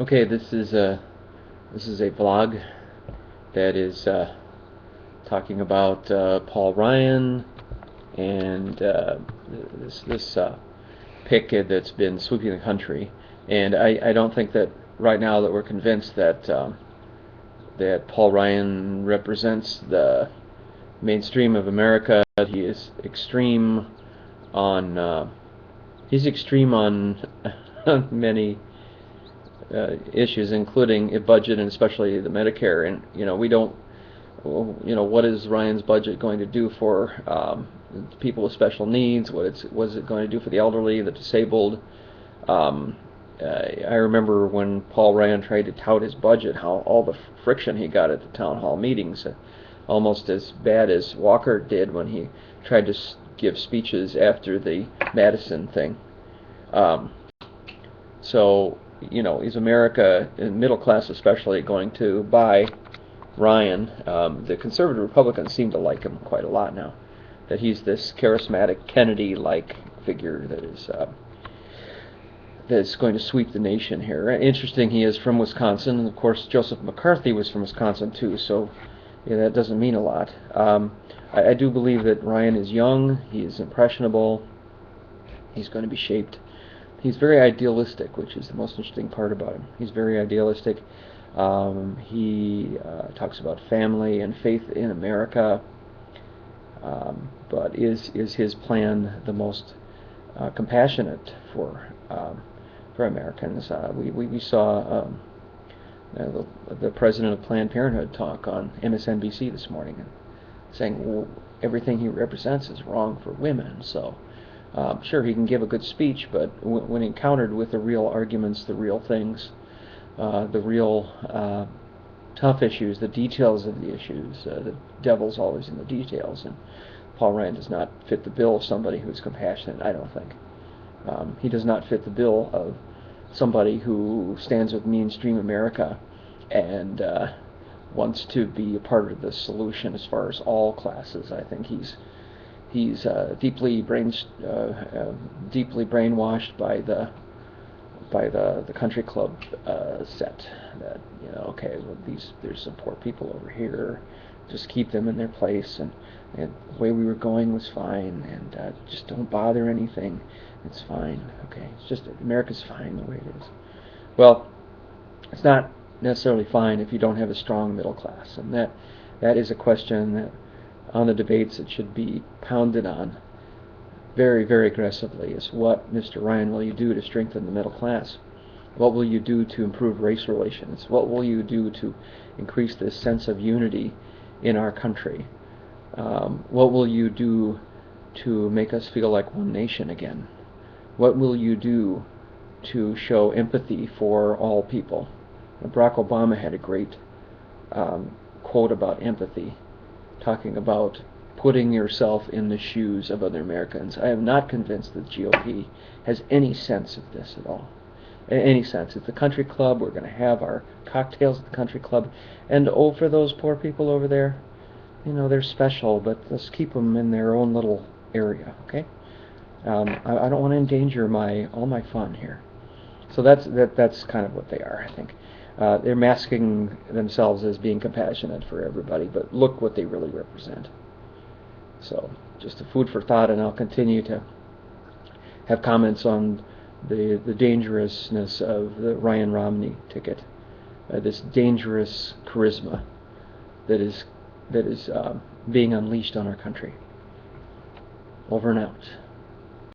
Okay, this is a vlog that is talking about Paul Ryan and this pick that's been sweeping the country. And I don't think that right now that we're convinced that Paul Ryan represents the mainstream of America. He is extreme on he's extreme on on many issues, including a budget and especially the Medicare. And we don't, what is Ryan's budget going to do for people with special needs? What is it going to do for the elderly, the disabled? I remember when Paul Ryan tried to tout his budget, how all the friction he got at the town hall meetings, almost as bad as Walker did when he tried to give speeches after the Madison thing. Um, so, is America, middle class especially, going to buy Ryan? The conservative Republicans seem to like him quite a lot now. That he's this charismatic Kennedy-like figure that's going to sweep the nation here. Interesting, he is from Wisconsin, and of course Joseph McCarthy was from Wisconsin too. So that doesn't mean a lot. I do believe that Ryan is young. He is impressionable. He's going to be shaped. He's very idealistic, which is the most interesting part about him. He's very idealistic. He talks about family and faith in America. But is his plan the most compassionate for Americans? We saw the president of Planned Parenthood talk on MSNBC this morning, and saying, well, everything he represents is wrong for women. So sure, he can give a good speech, but when encountered with the real arguments, the real things, the real tough issues, the details of the issues, the devil's always in the details, and Paul Ryan does not fit the bill of somebody who's compassionate, I don't think. He does not fit the bill of somebody who stands with mainstream America and wants to be a part of the solution as far as all classes. I think he's deeply brainwashed by the country club set. That okay, well, there's some poor people over here, just keep them in their place, and the way we were going was fine, and just don't bother anything. It's fine. Okay, it's just America's fine the way it is. Well, it's not necessarily fine if you don't have a strong middle class, and that is a question that on the debates it should be pounded on very, very aggressively. Is what, Mr. Ryan, will you do to strengthen the middle class? What will you do to improve race relations? What will you do to increase this sense of unity in our country? What will you do to make us feel like one nation again? What will you do to show empathy for all people? Barack Obama had a great quote about empathy, talking about putting yourself in the shoes of other Americans. I am not convinced that the GOP has any sense of this at all. Any sense. At the country club, we're going to have our cocktails at the country club, and for those poor people over there, they're special, but let's keep them in their own little area, okay? I don't want to endanger all my fun here. So that's kind of what they are, I think. They're masking themselves as being compassionate for everybody, but look what they really represent. So just a food for thought, and I'll continue to have comments on the dangerousness of the Ryan Romney ticket, this dangerous charisma that is being unleashed on our country. Over and out.